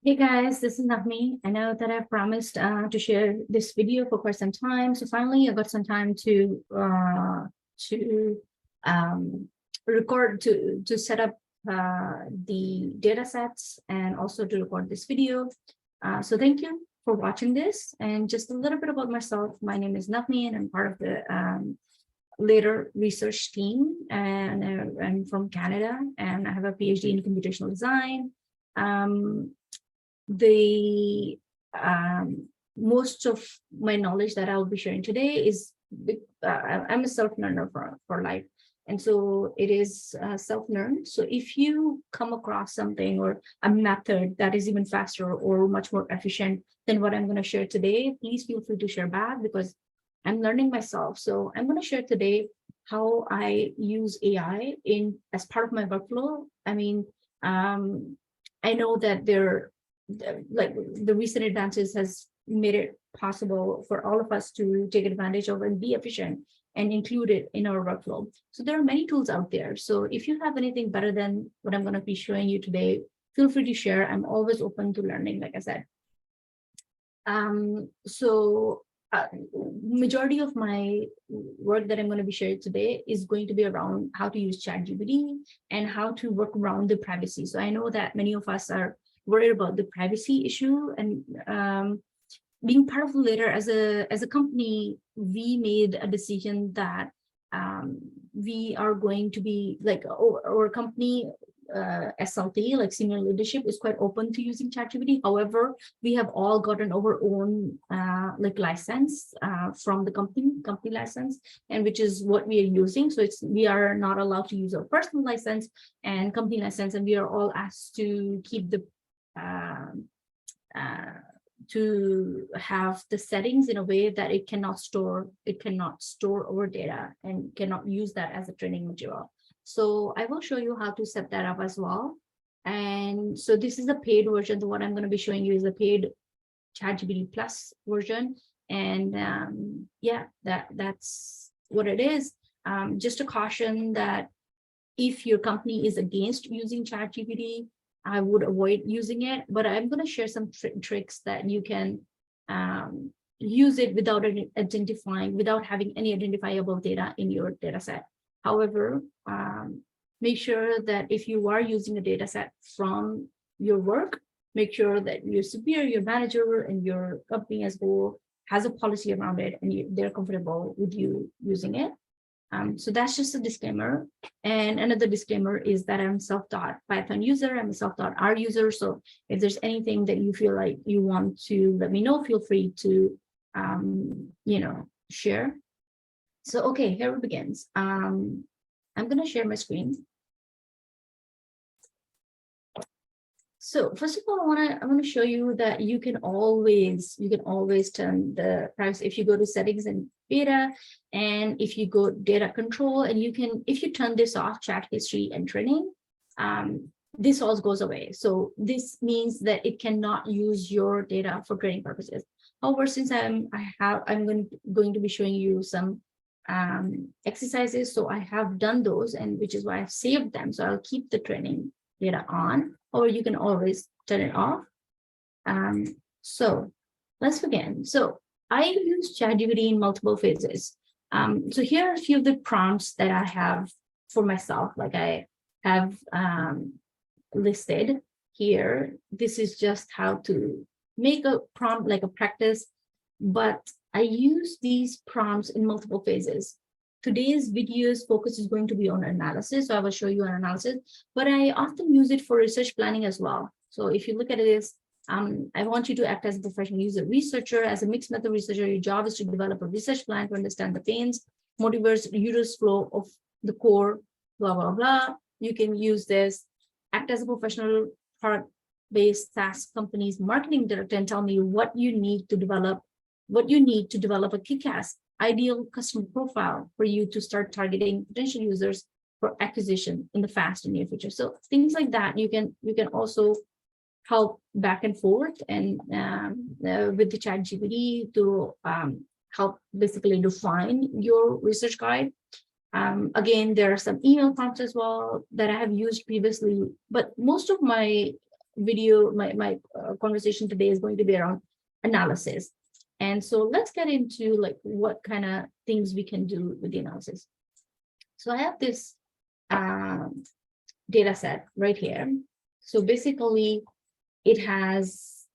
Hey guys, this is Navni. I know that I promised to share this video for quite some time. So finally, I got some time to um, record to set up the data sets and also to record this video. So thank you for watching this. And just a little bit about myself. My name is Navni, and I'm part of the later research team. And I'm from Canada, and I have a PhD in computational design. The most of my knowledge that I'll be sharing today is I'm a self-learner for life. And so it is self-learned. So if you come across something or a method that is even faster or much more efficient than what I'm going to share today, please feel free to share back because I'm learning myself. So I'm going to share today how I use AI in as part of my workflow. I mean, I know that like the recent advances has made it possible for all of us to take advantage of and be efficient and include it in our workflow. So there are many tools out there. So if you have anything better than what I'm going to be showing you today, feel free to share. I'm always open to learning, like I said. So majority of my work that I'm going to be sharing today is going to be around how to use ChatGPT and how to work around the privacy. So I know that many of us are worried about the privacy issue, and being part of Later as a company, we made a decision that we are going to be like our company SLT, like senior leadership, is quite open to using ChatGPT. However, we have all gotten our own like license from the company license, and which is what we are using. So we are not allowed to use our personal license and company license, and we are all asked to keep the to have the settings in a way that it cannot store our data and cannot use that as a training material. So I will show you how to set that up as well. And so this is a paid version. What I'm going to be showing you is a paid ChatGPT Plus version. And yeah, that's what it is. Just a caution that if your company is against using ChatGPT, I would avoid using it, but I'm going to share some tricks that you can use it without without having any identifiable data in your data set. However, make sure that if you are using a data set from your work, make sure that your superior, your manager, and your company as a whole has a policy around it and they're comfortable with you using it. So that's just a disclaimer. And another disclaimer is that I'm self-taught Python user. I'm a self-taught R user. So if there's anything that you feel like you want to let me know, feel free to, share. So, okay, here it begins. I'm going to share my screen. So first of all, I want to show you that you can always turn the privacy if you go to settings and beta, and if you go data control, and if you turn this off, chat history and training, this all goes away. So this means that it cannot use your data for training purposes. However, since I'm going to be showing you some exercises, so I have done those, and which is why I've saved them. So I'll keep the training data on, or you can always turn it off. So let's begin. So I use ChatGPT in multiple phases. So here are a few of the prompts that I have for myself, like I have listed here. This is just how to make a prompt, like a practice, but I use these prompts in multiple phases. Today's video's focus is going to be on analysis. So I will show you an analysis, but I often use it for research planning as well. So if you look at it as, I want you to act as a professional user researcher. As a mixed method researcher, your job is to develop a research plan to understand the pains, motivators, users flow of the core, blah, blah, blah. You can use this, act as a professional product-based SaaS company's marketing director and tell me what you need to develop a kick-ass ideal customer profile for you to start targeting potential users for acquisition in the fast and near future. So things like that, you can also help back and forth and with the ChatGPT to help basically define your research guide. Again, there are some email prompts as well that I have used previously, but most of my video, my conversation today is going to be around analysis. And so let's get into like what kind of things we can do with the analysis. So I have this data set right here. So basically it has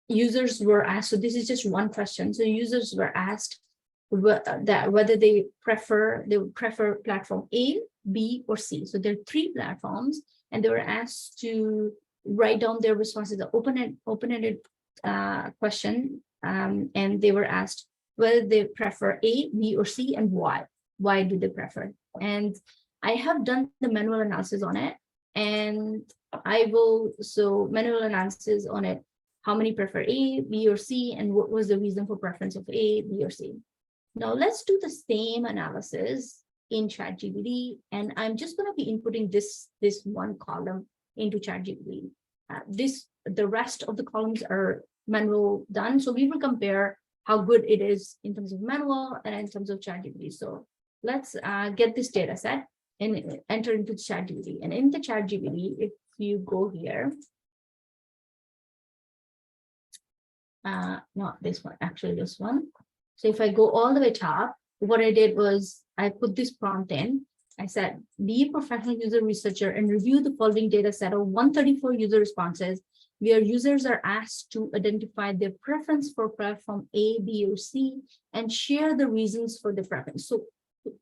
users were asked, so this is just one question. So users were asked whether they would prefer platform A, B, or C. So there are 3 platforms, and they were asked to write down their responses, the open-ended question, and they were asked whether they prefer A, B, or C, and why. Why do they prefer? And I have done the manual analysis on it, and manual analysis on it, how many prefer A, B, or C, and what was the reason for preference of A, B, or C. Now let's do the same analysis in ChatGPT, and I'm just going to be inputting this one column into ChatGPT. The rest of the columns are manual done, so we will compare how good it is in terms of manual and in terms of ChatGPT. So let's get this data set and enter into ChatGPT. And in the ChatGPT, if you go here, not this one, actually this one. So if I go all the way top, what I did was I put this prompt in. I said, be a professional user researcher and review the following data set of 134 user responses, where users are asked to identify their preference for platform A, B, or C, and share the reasons for the preference. So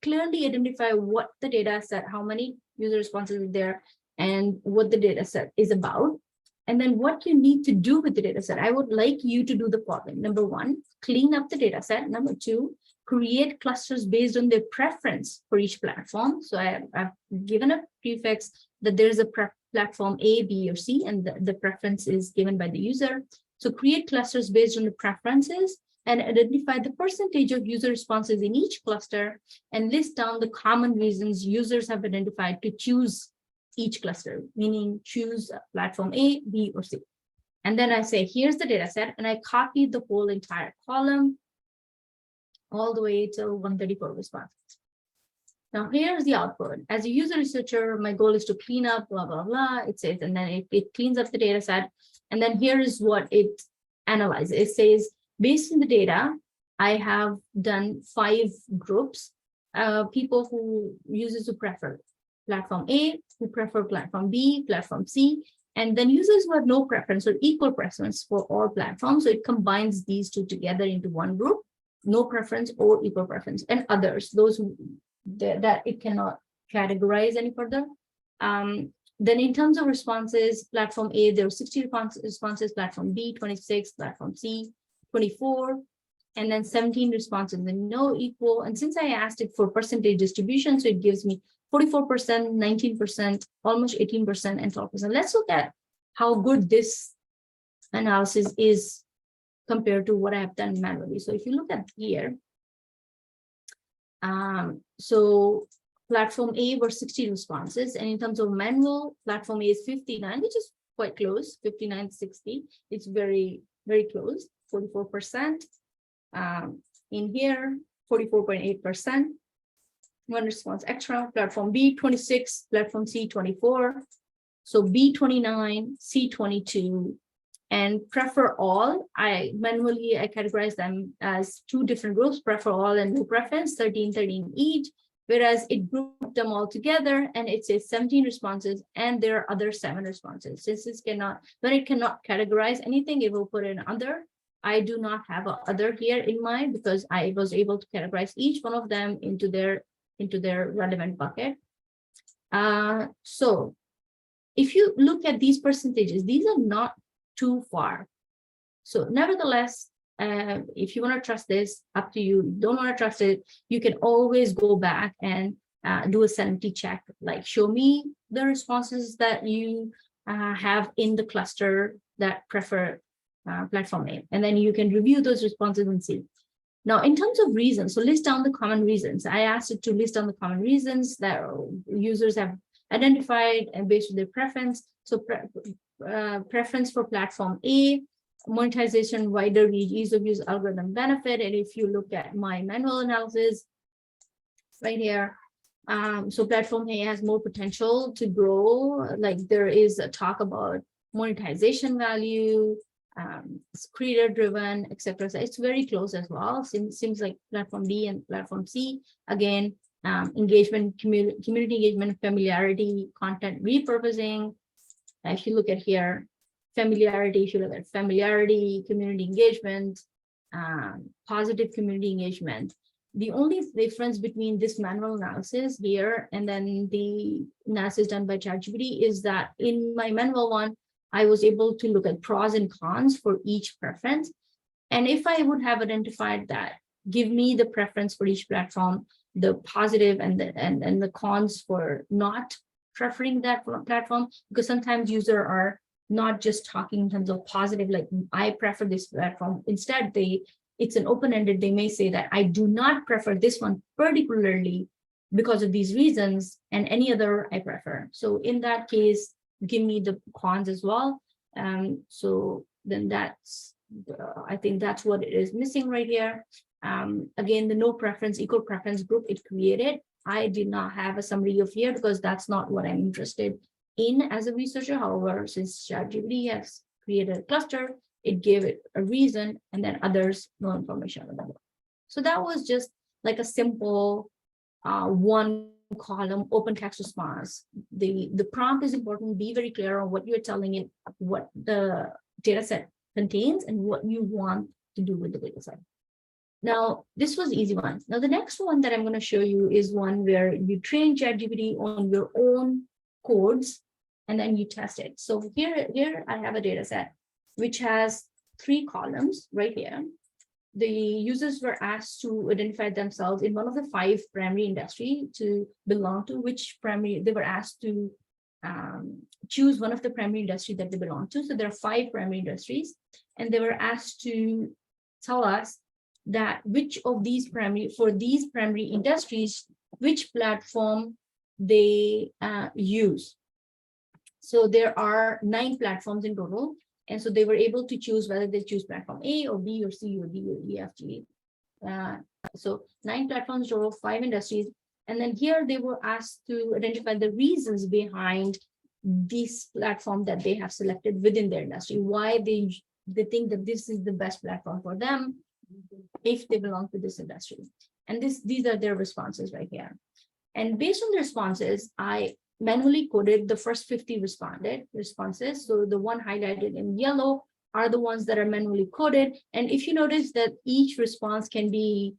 clearly identify what the data set, how many user responses are there, and what the data set is about. And then what you need to do with the data set. I would like you to do the following. Number 1, clean up the data set. Number 2, create clusters based on their preference for each platform. So I've given a prefix that there's a platform A, B, or C, and the preference is given by the user. So create clusters based on the preferences and identify the percentage of user responses in each cluster, and list down the common reasons users have identified to choose each cluster, meaning choose platform A, B, or C. And then I say, here's the data set, and I copied the whole entire column all the way till 134 responses. Now here's the output. As a user researcher, my goal is to clean up, blah, blah, blah, it says, and then it cleans up the data set. And then here is what it analyzes. It says, based on the data, I have done 5 groups, people who users who prefer platform A, who prefer platform B, platform C, and then users who have no preference or equal preference for all platforms. So it combines these 2 together into one group, no preference or equal preference, and others, those who that it cannot categorize any further. Then in terms of responses, platform A, there were 60 responses, platform B, 26, platform C, 24, and then 17 responses and no equal. And since I asked it for percentage distribution, so it gives me 44%, 19%, almost 18%, and 12%. Let's look at how good this analysis is compared to what I have done manually. So if you look at here, so platform A were 60 responses, and in terms of manual, platform A is 59, which is quite close, 59, 60. It's very, very close, 44%. In here, 44.8%. One response extra. Platform B, 26, platform C, 24. So B, 29, C, 22. And prefer all, I categorize them as 2 different groups, prefer all and no preference, 13 each, whereas it grouped them all together and it says 17 responses and there are other 7 responses. Since when it cannot categorize anything, it will put in other. I do not have a other here in mind because I was able to categorize each one of them into their relevant bucket. So if you look at these percentages, these are not too far. So nevertheless, if you want to trust this, up to you. Don't want to trust it, you can always go back and do a sanity check, like show me the responses that you have in the cluster that prefer platform A, and then you can review those responses and see. Now, in terms of reasons, so list down the common reasons. I asked it to list down the common reasons that users have identified and based on their preference. So preference for platform A, monetization, wider reach, ease of use, algorithm benefit. And if you look at my manual analysis right here, so platform A has more potential to grow. Like there is a talk about monetization value, creator driven, etc. So it's very close as well. Seems like platform B and platform C. Again, engagement, community engagement, familiarity, content repurposing. If you look at here, familiarity, if you look at familiarity, community engagement, positive community engagement. The only difference between this manual analysis here and then the analysis done by ChatGPT is that in my manual one, I was able to look at pros and cons for each preference. And if I would have identified that, give me the preference for each platform, the positive and the cons for not preferring that platform, because sometimes users are not just talking in terms of positive, like I prefer this platform. Instead, it's an open-ended. They may say that I do not prefer this one particularly because of these reasons, and any other I prefer. So in that case, give me the cons as well. So then I think that's what it is missing right here. Again, the no preference, equal preference group it created. I did not have a summary of here because that's not what I'm interested in as a researcher. However, since ChatGPT has created a cluster, it gave it a reason, and then others, no information about it. So that was just like a simple one column open text response. The prompt is important. Be very clear on what you're telling it, what the data set contains, and what you want to do with the data set. Now, this was easy one. Now, the next one that I'm going to show you is one where you train ChatGPT on your own codes, and then you test it. So here I have a data set which has 3 columns right here. The users were asked to identify themselves in one of the 5 primary industry to belong to, which primary they were asked to choose one of the primary industry that they belong to. So there are 5 primary industries, and they were asked to tell us that which of these primary industries, which platform they use. So there are 9 platforms in total. And so they were able to choose whether they choose platform A or B or C or D or E, F, G. So 9 platforms total, 5 industries. And then here they were asked to identify the reasons behind this platform that they have selected within their industry, why they think that this is the best platform for them if they belong to this industry. And these are their responses right here. And based on the responses, I manually coded the first 50 responses. So the one highlighted in yellow are the ones that are manually coded. And if you notice that each response can be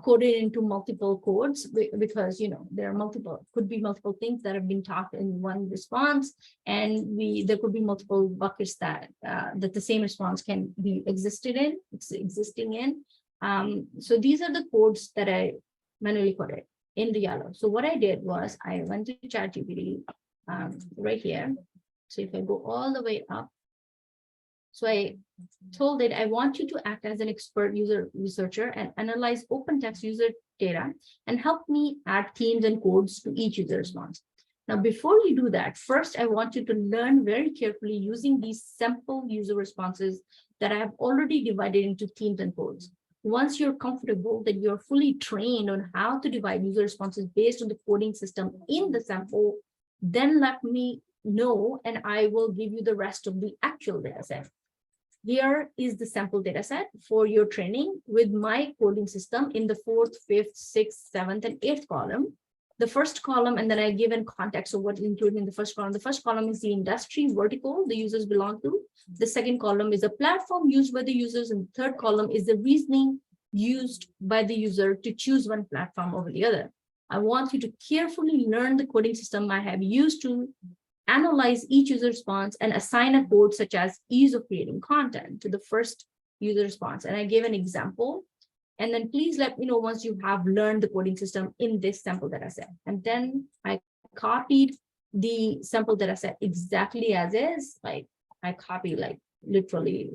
coded into multiple codes, because there are could be multiple things that have been talked in one response, and there could be multiple buckets that the same response can be existing in. So these are the codes that I manually coded in the yellow. So what I did was I went to ChatGPT right here. So if I go all the way up, so I told it, I want you to act as an expert user researcher and analyze open text user data and help me add themes and codes to each user response. Now, before you do that, first, I want you to learn very carefully using these sample user responses that I have already divided into themes and codes. Once you're comfortable that you're fully trained on how to divide user responses based on the coding system in the sample, then let me know, and I will give you the rest of the actual data set. Here is the sample data set for your training with my coding system in the 4th, 5th, 6th, 7th, and 8th column. The first column, and then I give in context of what's included in the first column. The first column is the industry vertical the users belong to. The second column is a platform used by the users, and the third column is the reasoning used by the user to choose one platform over the other. I want you to carefully learn the coding system I have used to analyze each user response and assign a code such as ease of creating content to the first user response. And I gave an example. And then please let me know once you have learned the coding system in this sample data set. And then I copied the sample data set exactly as is. Like I copied literally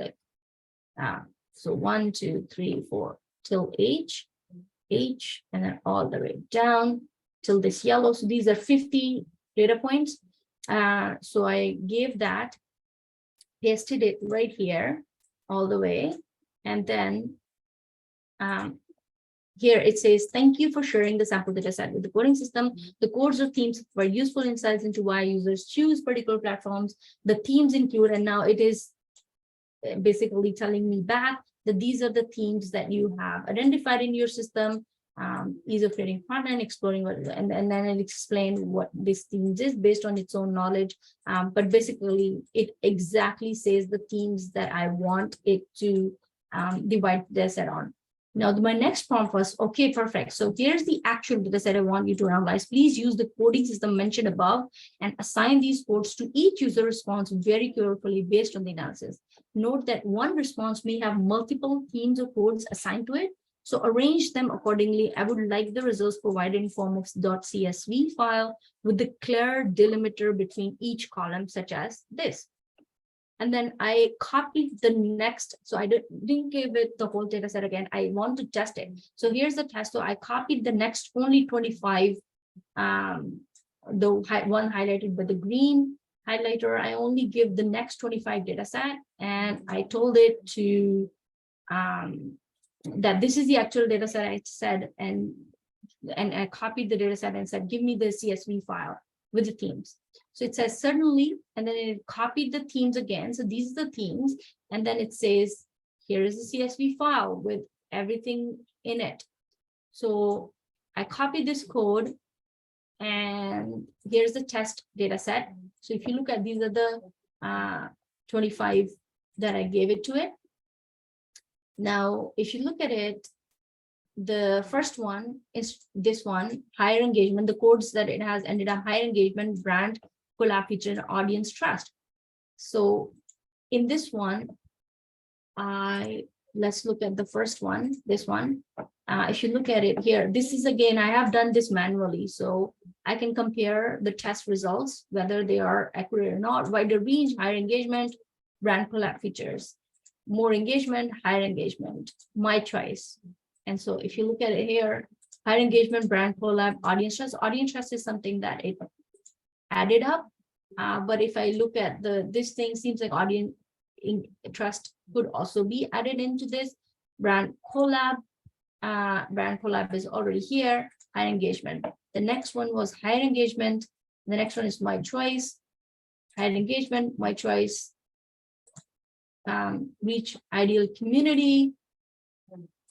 so 1, 2, 3, 4 till H, and then all the way down till this yellow. So these are 50 data points. So I gave that, pasted it right here all the way, and then here it says, thank you for sharing the sample data set with the coding system. The codes or themes were useful insights into why users choose particular platforms. The themes include, and now it is basically telling me back that these are the themes that you have identified in your system. Ease of creating content, exploring what, and then it explained what this themes is based on its own knowledge. But basically, it exactly says the themes that I want it to divide the set on. Now, my next prompt was, okay, perfect. So here's the actual data set I want you to analyze. Please use the coding system mentioned above and assign these codes to each user response very carefully based on the analysis. Note that one response may have multiple themes or codes assigned to it. So arrange them accordingly. I would like the results provided in form of .csv file with the clear delimiter between each column, such as this. And then I copied the next, so I didn't give it the whole data set again. I want to test it. So here's the test. So I copied the next only 25, the one highlighted by the green highlighter. I only give the next 25 data set, and I told it to that this is the actual data set I said, and I copied the data set and said, give me the CSV file with the themes. So it says certainly, and then it copied the themes again. So these are the themes, and then it says, here is the CSV file with everything in it. So I copied this code, and here's the test data set. So if you look at, these are the 25 that I gave it to it. Now, if you look at it, the first one is this one, higher engagement. The codes that it has ended up higher engagement, brand, collab feature, audience trust. So in this one, let's look at the first one, this one. If you look at it here, this is, again, I have done this manually, so I can compare the test results, whether they are accurate or not. Wider range, higher engagement, brand collab features, more engagement, higher engagement, my choice. And so if you look at it here, higher engagement, brand collab, audience trust is something that it added up. But if I look at this thing, seems like audience trust could also be added into this. Brand collab is already here, higher engagement. The next one was higher engagement. The next one is my choice, higher engagement, my choice, reach ideal community,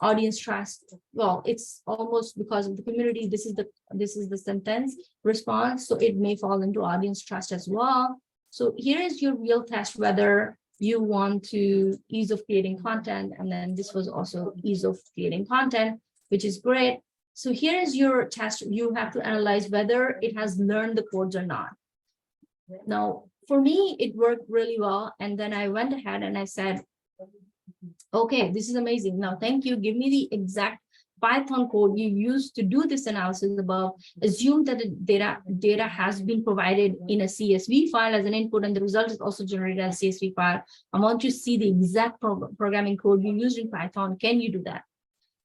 audience trust. Well, it's almost because of the community. This is the sentence response, so it may fall into audience trust as well. So here is your real test, whether you want to ease of creating content, and then this was also ease of creating content, which is great. So here is your test. You have to analyze whether it has learned the codes or not. Now, for me, it worked really well, and then I went ahead and I said, okay, this is amazing. Now, thank you. Give me the exact Python code you used to do this analysis above. Assume that the data has been provided in a CSV file as an input, and the result is also generated as a CSV file. I want to see the exact programming code you used in Python. Can you do that?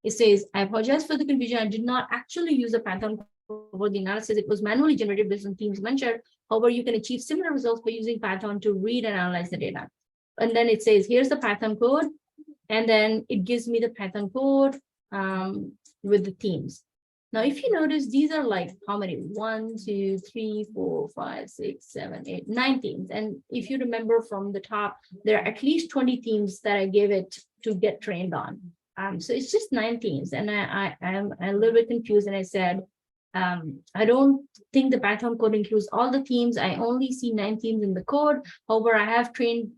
It says, I apologize for the confusion. I did not actually use a Python for the analysis. It was manually generated based on themes mentioned. However, you can achieve similar results by using Python to read and analyze the data. And then it says, here's the Python code. And then it gives me the Python code with the themes. Now, if you notice, these are like how many? 1, 2, 3, 4, 5, 6, 7, 8, 9 themes. And if you remember from the top, there are at least 20 themes that I gave it to get trained on. So it's just 9 themes. And I'm a little bit confused. And I said, I don't think the Python code includes all the themes. I only see 9 themes in the code. However, I have training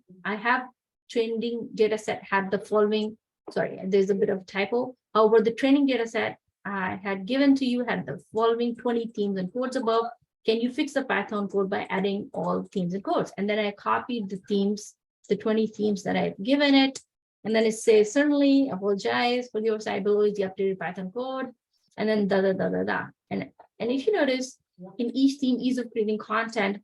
data set had the following, sorry, there's a bit of typo. However, the training data set I had given to you had the following 20 themes and codes above. Can you fix the Python code by adding all themes and codes? And then I copied the themes, the 20 themes that I've given it. And then it says, certainly apologize for your side below is the updated Python code. And then And if you notice, in each theme, ease of creating content,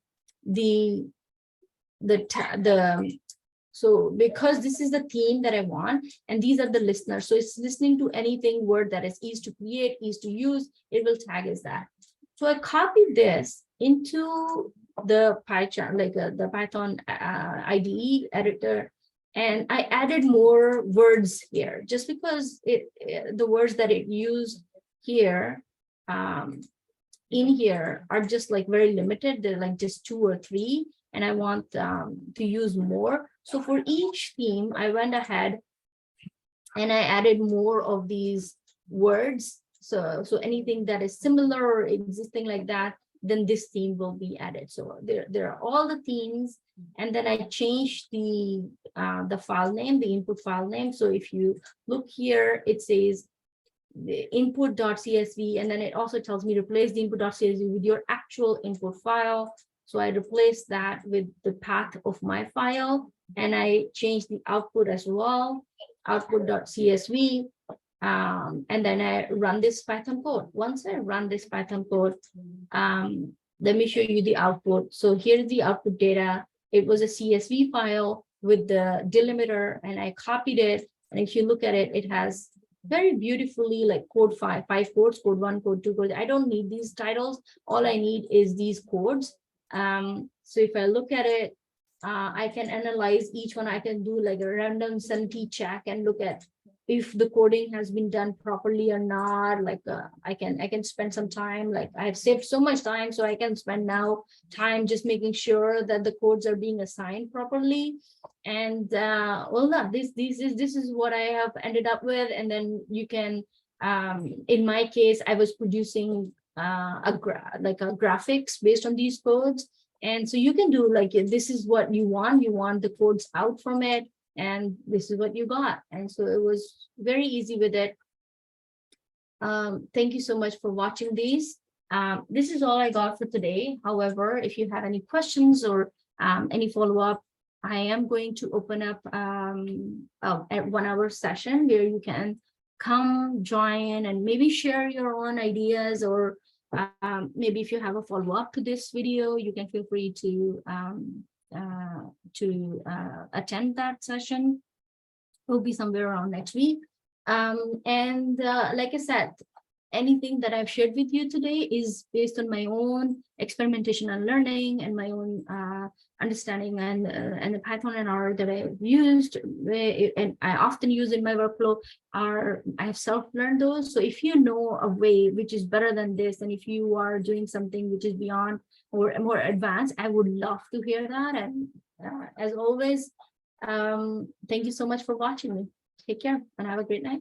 so because this is the theme that I want, and these are the listeners, so it's listening to anything word that is easy to create, easy to use, it will tag as that. So I copied this into the PyCharm, like the Python IDE editor, And I added more words here just because the words that it used here in here are just like very limited. They're like just 2 or 3, and I want to use more. So for each theme, I went ahead and I added more of these words. So anything that is similar or existing like that, then this theme will be added. So there are all the themes, and then I changed the file name, the input file name. So if you look here, it says the input.csv, and then it also tells me replace the input.csv with your actual input file. So I replaced that with the path of my file, and I changed the output as well, output.csv. And then I run this Python code. Once I run this Python code, let me show you the output. So here's the output data. It was a CSV file with the delimiter, and I copied it. And if you look at it, it has very beautifully like code five codes, code 1, code 2, code. I don't need these titles. All I need is these codes. So if I look at it, I can analyze each one. I can do like a random sanity check and look at if the coding has been done properly or not. Like I can spend some time, like I've saved so much time, so I can spend now time just making sure that the codes are being assigned properly. And well, no, this is what I have ended up with. And then you can, in my case, I was producing graphics based on these codes. And so you can do like, this is what you want the codes out from it, and this is what you got. And so it was very easy with it. Thank you so much for watching these. This is all I got for today. However, if you have any questions or any follow-up, I am going to open up a 1-hour session where you can come join and maybe share your own ideas, or maybe if you have a follow-up to this video, you can feel free to attend that session. It will be somewhere around next week. Like I said, anything that I've shared with you today is based on my own experimentation and learning, and my own understanding, and the Python and R that I've used and I often use in my workflow I have self-learned those. So if you know a way which is better than this, and if you are doing something which is beyond or more advanced, I would love to hear that. And as always, thank you so much for watching me. Take care and have a great night.